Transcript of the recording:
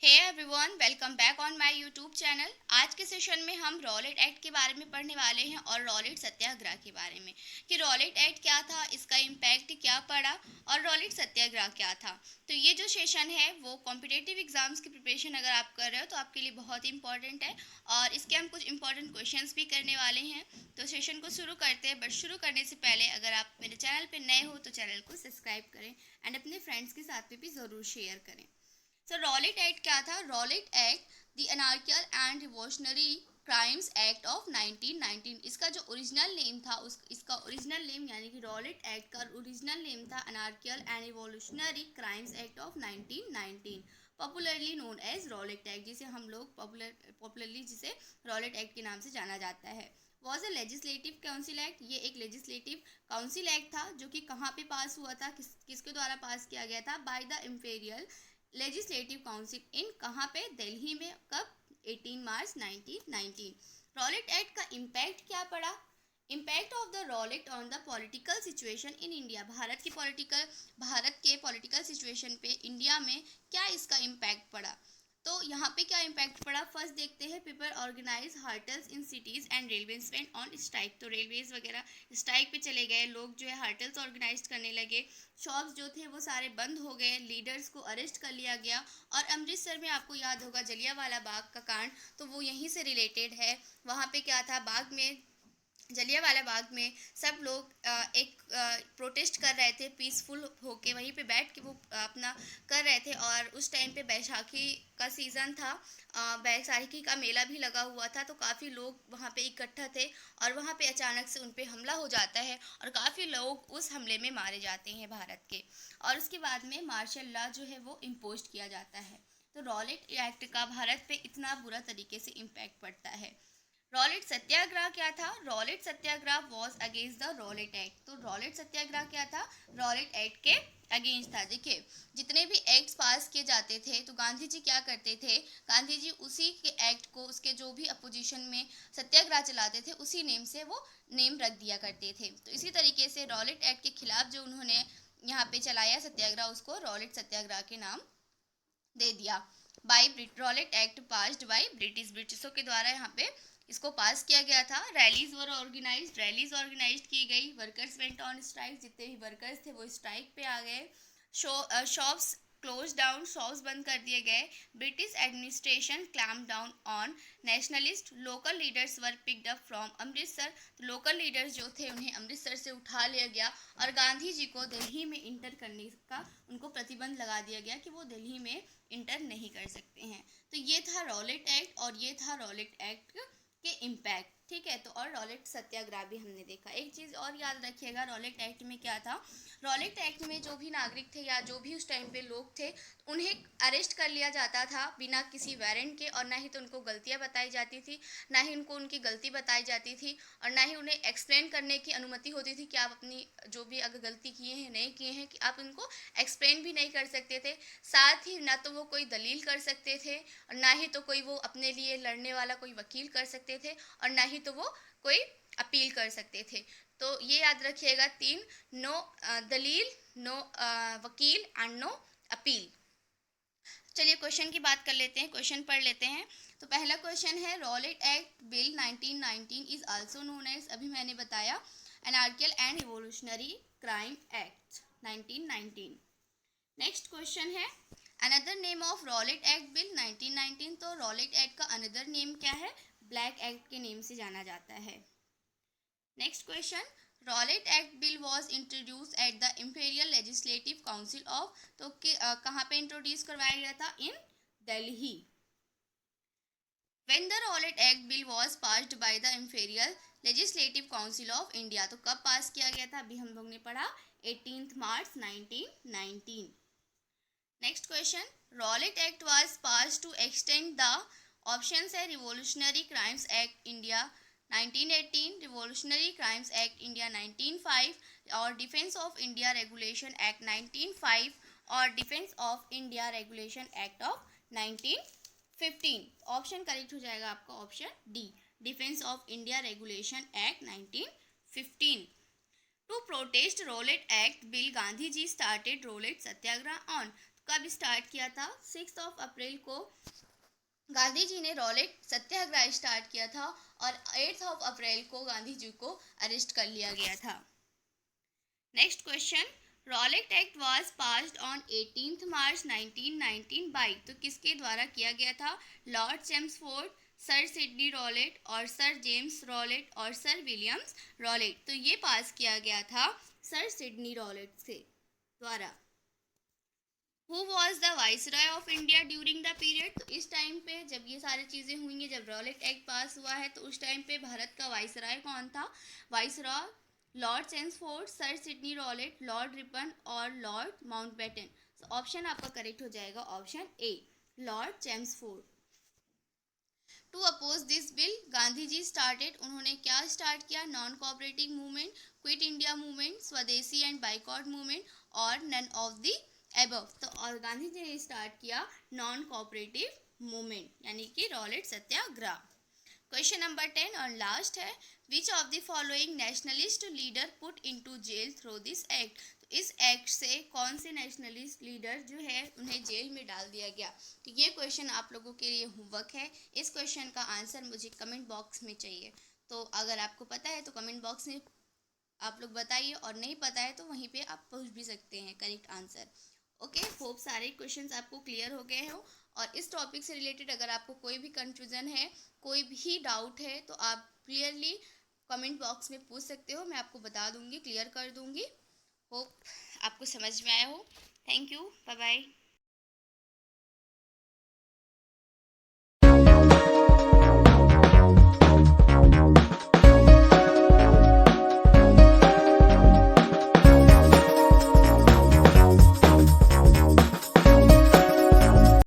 Hey everyone, welcome back on my YouTube channel. आज के session में हम रॉलेट एक्ट के बारे में पढ़ने वाले हैं और रॉलेट सत्याग्रह के बारे में कि रॉलेट एक्ट क्या था, इसका इम्पैक्ट क्या पड़ा और रॉलेट सत्याग्रह क्या था। तो ये जो सेशन है वो कॉम्पिटिटिव एग्जाम्स की प्रिपरेशन अगर आप कर रहे हो तो आपके लिए बहुत ही इंपॉर्टेंट है और इसके हम कुछ इंपॉर्टेंट क्वेश्चंस भी करने वाले हैं। तो सेशन को शुरू करते हैं, बट शुरू करने से पहले अगर आप मेरे चैनल पर नए हो तो चैनल को सब्सक्राइब करें एंड अपने फ्रेंड्स के साथ में भी ज़रूर शेयर करें। सो रॉलेट एक्ट क्या था? Rowlatt act the anarchical and revolutionary crimes act of 1919। इसका जो ओरिजिनल नेम था इसका ओरिजिनल नेम यानी कि रॉलेट एक्ट का ओरिजिनल नेम था anarchical and revolutionary crimes act of 1919, popularly known as Rowlatt act, जिसे हम लोग पॉपुलरली जिसे रॉलेट एक्ट के नाम से जाना जाता है। Was a legislative council act. ये एक लेजिस्लेटिव काउंसिल एक्ट था जो कि कहाँ पे पास हुआ था, किसके द्वारा पास किया गया था? By the imperial legislative council in कहाँ पे? दिल्ली में। कब? 18 मार्च 1919। रॉलेट एक्ट का इम्पैक्ट क्या पड़ा? Impact of the Rowlatt on the political situation in India. भारत के पॉलिटिकल सिचुएशन पे इंडिया में क्या इसका इम्पैक्ट पड़ा? तो यहाँ पे क्या इम्पैक्ट पड़ा? फर्स्ट देखते हैं, people organize hartals in cities and railways went on strike. तो रेलवेज वगैरह स्ट्राइक पे चले गए, लोग जो है हर्टल्स ऑर्गेनाइज करने लगे, शॉप्स जो थे वो सारे बंद हो गए, लीडर्स को अरेस्ट कर लिया गया। और अमृतसर में आपको याद होगा जलियांवाला बाग का कांड, तो वो यहीं से रिलेटेड है। वहाँ पे क्या था? जलियांवाला बाग में सब लोग एक प्रोटेस्ट कर रहे थे पीसफुल होके, वहीं पे बैठ के वो अपना कर रहे थे। और उस टाइम पे बैसाखी का सीज़न था, बैसाखी का मेला भी लगा हुआ था, तो काफ़ी लोग वहाँ पे इकट्ठा थे और वहाँ पे अचानक से उन पे हमला हो जाता है और काफ़ी लोग उस हमले में मारे जाते हैं भारत के। और उसके बाद में मार्शल लॉ जो है वो इम्पोज किया जाता है। तो रॉलेट एक्ट का भारत पे इतना बुरा तरीके से इम्पैक्ट पड़ता है। रॉलेट सत्याग्रह क्या था? Rowlatt Satyagraha was against the Rowlatt act. तो रॉलेट सत्याग्रह क्या था? रॉलेट एक्ट के अगेंस्ट था। देखिए, जितने भी एक्ट्स पास किए जाते थे तो गांधी जी क्या करते थे? गांधी जी उसी के एक्ट को, उसके जो भी अपोजिशन में सत्याग्रह चलाते थे उसी नेम से वो नेम रख दिया करते थे। तो इसी तरीके से रॉलेट एक्ट के खिलाफ जो उन्होंने यहाँ पे चलाया सत्याग्रह, उसको रॉलेट सत्याग्रह के नाम दे दिया। रॉलेट एक्ट पास्ड बाय ब्रिटिशों के द्वारा यहाँ पे इसको पास किया गया था। रैलीज ऑर्गेनाइज की गई, वर्कर्स वेंट ऑन स्ट्राइक, जितने भी वर्कर्स थे वो स्ट्राइक पे आ गए। शॉप्स क्लोज डाउन, शॉप्स बंद कर दिए गए। British administration clamp down on nationalist, local leaders were picked up from Amritsar. तो लोकल लीडर्स जो थे उन्हें अमृतसर से उठा लिया गया और गांधी जी को दिल्ली में इंटर करने का उनको प्रतिबंध लगा दिया गया कि वो दिल्ली में इंटर नहीं कर सकते हैं। तो ये था रॉलेट एक्ट और ये था रॉलेट एक्ट के इम्पैक्ट। ठीक है, तो और रॉलेट सत्याग्रह भी हमने देखा। एक चीज़ और याद रखिएगा, रॉलेट एक्ट में क्या था? रॉलेट एक्ट में जो भी नागरिक थे या जो भी उस टाइम पे लोग थे उन्हें अरेस्ट कर लिया जाता था बिना किसी वारंट के, और ना ही तो उनको गलतियां बताई जाती थी, ना ही उनको उनकी गलती बताई जाती थी, और ना ही उन्हें एक्सप्लेन करने की अनुमति होती थी कि आप अपनी जो भी अगर गलती किए हैं नहीं किए हैं कि आप उनको एक्सप्लेन भी नहीं कर सकते थे। साथ ही ना तो वो कोई दलील कर सकते थे और ना ही तो कोई वो अपने लिए लड़ने वाला कोई वकील कर सकते थे और ना ही तो वो कोई अपील कर सकते थे। तो ये याद रखिएगा, तीन, नो दलील, नो वकील एंड नो अपील। चलिए क्वेश्चन की बात कर लेते हैं, क्वेश्चन पढ़ लेते हैं। तो पहला क्वेश्चन है, Rowlatt act bill 1919 is also known as, अभी मैंने बताया, anarchical and revolutionary crime act 1919। Next question है, another name of Rowlatt act bill 1919। तो रॉलेट एक्ट का अनदर नेम क्या है? ब्लैक एक्ट के नेम से जाना जाता है। Next question, Rowlatt act bill was introduce at the imperial legislative council of. तो कहाँ पे इंट्रोड्यूस करवाया गया था? In Delhi. When the Rowlatt act bill was passed by the imperial legislative council of India. तो कब पास किया गया था? अभी हम लोग ने पढ़ा 18 March 1919। Next question, Rowlatt act was pass to extend the, option है revolutionary crimes act India 1918, revolutionary crimes act India 1905 और defence of India regulation act 1905 और defence of India regulation act of 1915। Option correct हो जाएगा आपका option D, defence of India regulation act 1915। To protest Rowlatt act bill Gandhi ji started Rowlatt satyagraha on. कब start किया था? 6 अप्रैल को गांधी जी ने रॉलेट सत्याग्रह स्टार्ट किया था और 8 अप्रैल को गांधी जी को अरेस्ट कर लिया गया था। Next question, Rowlatt act was passed on 18 March 1919 by, तो किसके द्वारा किया गया था? Lord Chelmsford, sir Sidney Rowlatt और सर जेम्स रॉलेट और सर विलियम्स रॉलेट। तो ये पास किया गया था सर सिडनी रॉलेट से द्वारा। Who was the viceroy of India during the period, तो इस टाइम पे जब ये सारी चीज़ें हुई हैं, जब रॉलेट एक्ट पास हुआ है, तो उस टाइम पे भारत का वाइसरॉय कौन था? Viceroy Lord Chelmsford, sir Sidney Rowlatt, Lord Ripon और लॉर्ड माउंटबेटन। तो ऑप्शन आपका करेक्ट हो जाएगा option A, Lord Chelmsford. To oppose this bill Gandhi ji started, उन्होंने क्या स्टार्ट किया? Non cooperative movement, quit India movement, Swadeshi and boycott movement और none of the above. तो और गांधी जी ने स्टार्ट किया नॉन कोऑपरेटिव मूवमेंट यानी कि रॉलेट सत्याग्रह। क्वेश्चन नंबर 10 और लास्ट है, which of the following nationalist leader put into jail through this act, तो इस एक्ट से कौन से नेशनलिस्ट लीडर जो है उन्हें जेल में डाल दिया गया? तो ये क्वेश्चन आप लोगों के लिए होमवर्क है। इस क्वेश्चन का आंसर मुझे कमेंट बॉक्स में चाहिए। तो अगर आपको पता है तो कमेंट बॉक्स में आप लोग बताइए, और नहीं पता है तो वहीं पे आप पूछ भी सकते हैं करेक्ट आंसर। ओके, होप सारे क्वेश्चंस आपको क्लियर हो गए हो। और इस टॉपिक से रिलेटेड अगर आपको कोई भी कंफ्यूजन है, कोई भी डाउट है, तो आप क्लियरली कमेंट बॉक्स में पूछ सकते हो, मैं आपको बता दूंगी, क्लियर कर दूंगी। होप आपको समझ में आया हो। Thank you, bye bye.